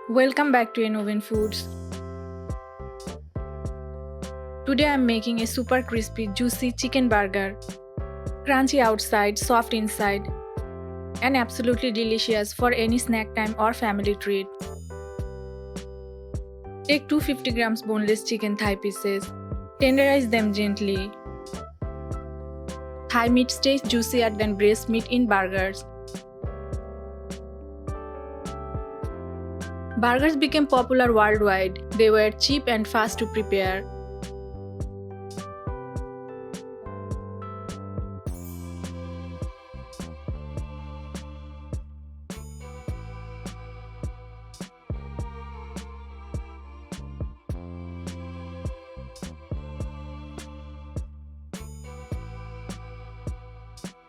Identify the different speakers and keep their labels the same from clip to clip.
Speaker 1: Welcome back to Innovin Foods. Today I'm making a super crispy, juicy chicken burger. Crunchy outside, soft inside, and absolutely delicious for any snack time or family treat. Take 250 grams boneless chicken thigh pieces. Tenderize them gently. Thigh meat stays juicier than breast meat in burgers. Burgers became popular worldwide. They were cheap and fast to prepare.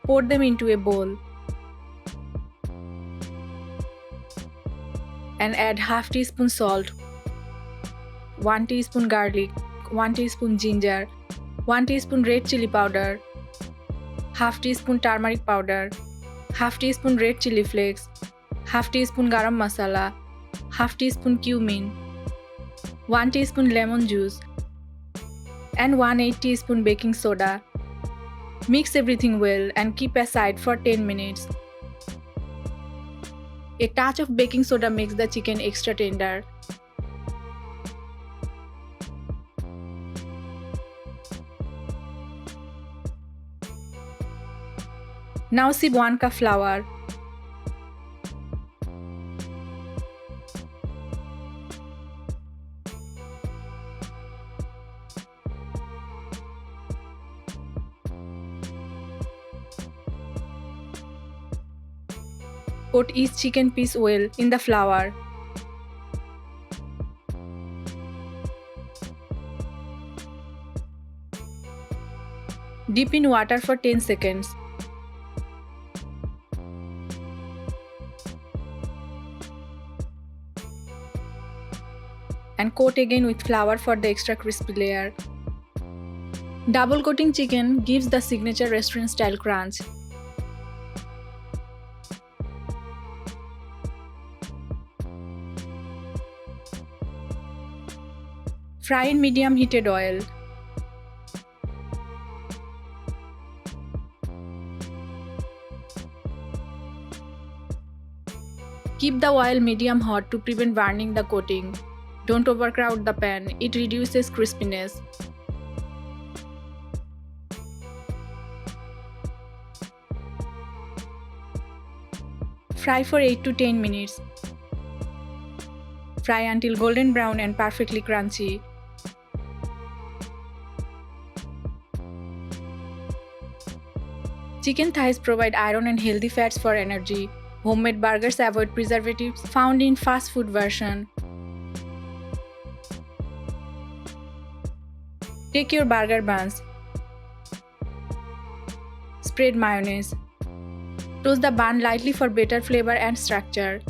Speaker 1: Pour them into a bowl and add half teaspoon salt, 1 teaspoon garlic, 1 teaspoon ginger, 1 teaspoon red chili powder, half teaspoon turmeric powder, half teaspoon red chili flakes, half teaspoon garam masala, half teaspoon cumin, 1 teaspoon lemon juice, and 1/8 teaspoon baking soda. Mix everything well and keep aside for 10 minutes. A touch of baking soda makes the chicken extra tender. Now sieve 1 cup flour. Coat each chicken piece well in the flour. Dip in water for 10 seconds. And coat again with flour for the extra crispy layer. Double coating chicken gives the signature restaurant style crunch. Fry in medium heated oil. Keep the oil medium hot to prevent burning the coating. Don't overcrowd the pan, it reduces crispiness. Fry for 8 to 10 minutes. Fry until golden brown and perfectly crunchy. Chicken thighs provide iron and healthy fats for energy. Homemade burgers avoid preservatives found in fast food version. Take your burger buns. Spread mayonnaise. Toast the bun lightly for better flavor and structure.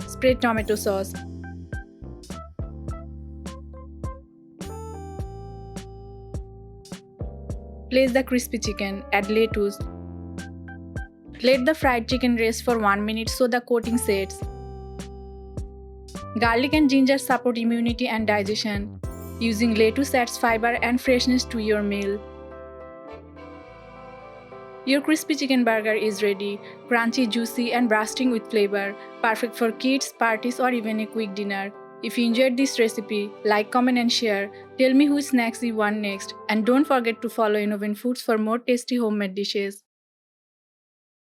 Speaker 1: Spread tomato sauce. Place the crispy chicken, add lettuce. Let the fried chicken rest for 1 minute so the coating sets. Garlic and ginger support immunity and digestion. Using lettuce adds fiber and freshness to your meal. Your crispy chicken burger is ready, crunchy, juicy and bursting with flavor, perfect for kids, parties or even a quick dinner. If you enjoyed this recipe, like, comment and share. Tell me which snacks you want next, and don't forget to follow Innovin Foods for more tasty homemade dishes.